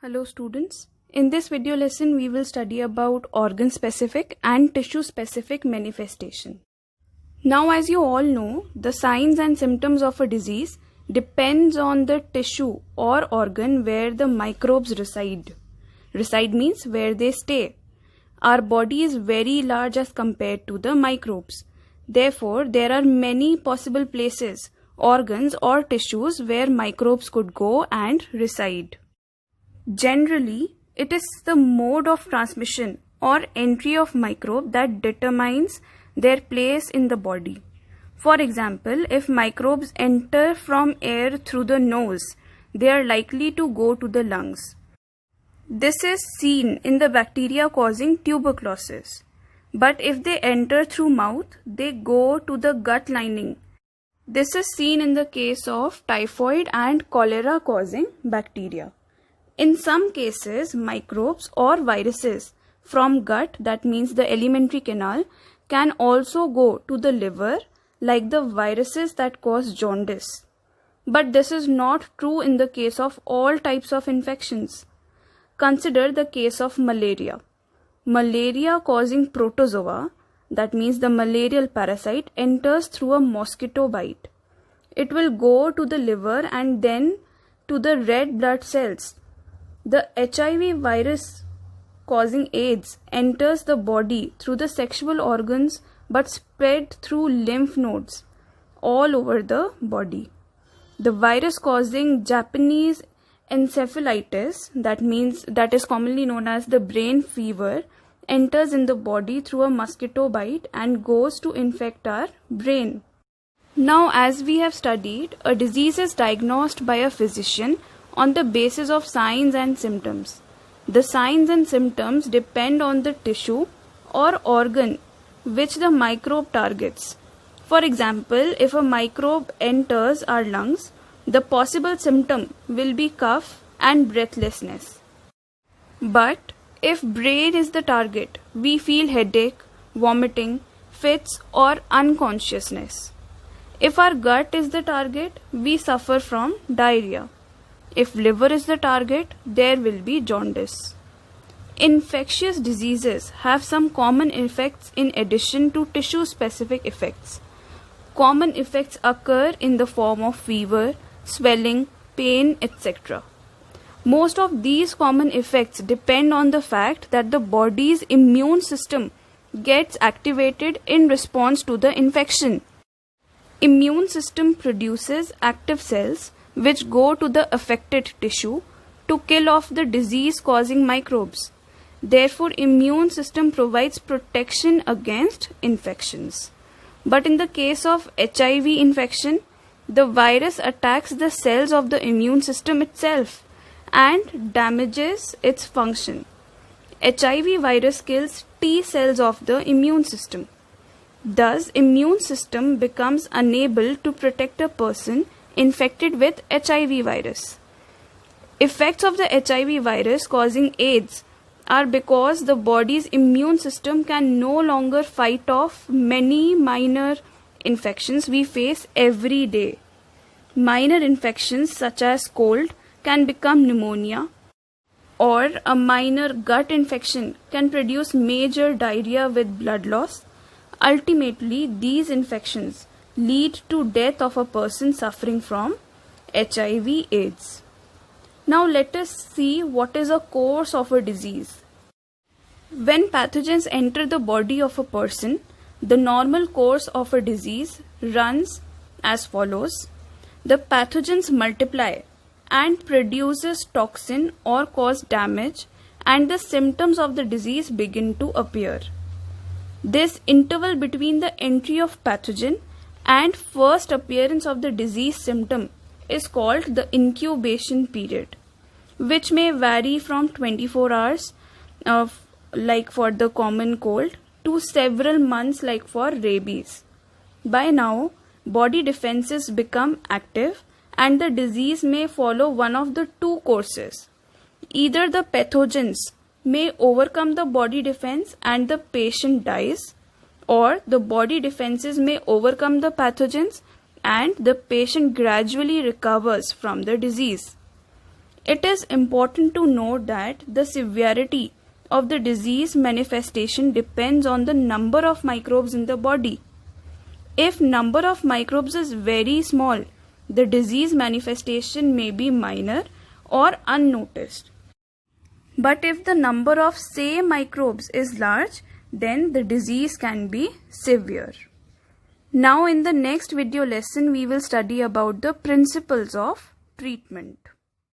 Hello students. In this video lesson we will study about organ specific and tissue specific manifestation. Now as you all know, the signs and symptoms of a disease depends on the tissue or organ where the microbes reside. Reside means where they stay. Our body is very large as compared to the microbes. Therefore, there are many possible places, organs or tissues where microbes could go and reside. Generally, it is the mode of transmission or entry of microbe that determines their place in the body. For example, if microbes enter from air through the nose, they are likely to go to the lungs. This is seen in the bacteria causing tuberculosis. But if they enter through mouth, they go to the gut lining. This is seen in the case of typhoid and cholera causing bacteria. In some cases, microbes or viruses from gut, that means the alimentary canal, can also go to the liver, like the viruses that cause jaundice. But this is not true in the case of all types of infections. Consider the case of malaria. Malaria causing protozoa, that means the malarial parasite, enters through a mosquito bite. It will go to the liver and then to the red blood cells. The HIV virus causing AIDS enters the body through the sexual organs but spread through lymph nodes all over the body. The virus causing Japanese encephalitis, that is commonly known as the brain fever, enters in the body through a mosquito bite and goes to infect our brain. Now, as we have studied, a disease is diagnosed by a physician on the basis of signs and symptoms. The signs and symptoms depend on the tissue or organ which the microbe targets. For example, if a microbe enters our lungs, the possible symptom will be cough and breathlessness. But if brain is the target, we feel headache, vomiting, fits or unconsciousness. If our gut is the target, we suffer from diarrhea. If liver is the target, there will be jaundice. Infectious diseases have some common effects in addition to tissue-specific effects. Common effects occur in the form of fever, swelling, pain, etc. Most of these common effects depend on the fact that the body's immune system gets activated in response to the infection. Immune system produces active cells which go to the affected tissue to kill off the disease-causing microbes. Therefore, immune system provides protection against infections. But in the case of HIV infection, the virus attacks the cells of the immune system itself and damages its function. HIV virus kills T cells of the immune system. Thus, immune system becomes unable to protect a person infected with HIV virus. Effects of the HIV virus causing AIDS are because the body's immune system can no longer fight off many minor infections we face every day. Minor infections such as cold can become pneumonia, or a minor gut infection can produce major diarrhea with blood loss. Ultimately, these infections lead to death of a person suffering from HIV/AIDS. Now let us see what is a course of a disease. When pathogens enter the body of a person, the normal course of a disease runs as follows. The pathogens multiply and produces toxin or cause damage, and the symptoms of the disease begin to appear. This interval between the entry of pathogen and first appearance of the disease symptom is called the incubation period, which may vary from 24 hours like for the common cold to several months like for rabies. By now, body defenses become active and the disease may follow one of the two courses. Either the pathogens may overcome the body defense and the patient dies, or the body defenses may overcome the pathogens and the patient gradually recovers from the disease. It is important to note that the severity of the disease manifestation depends on the number of microbes in the body. If number of microbes is very small, the disease manifestation may be minor or unnoticed. But if the number of same microbes is large, then the disease can be severe. Now in the next video lesson we will study about the principles of treatment.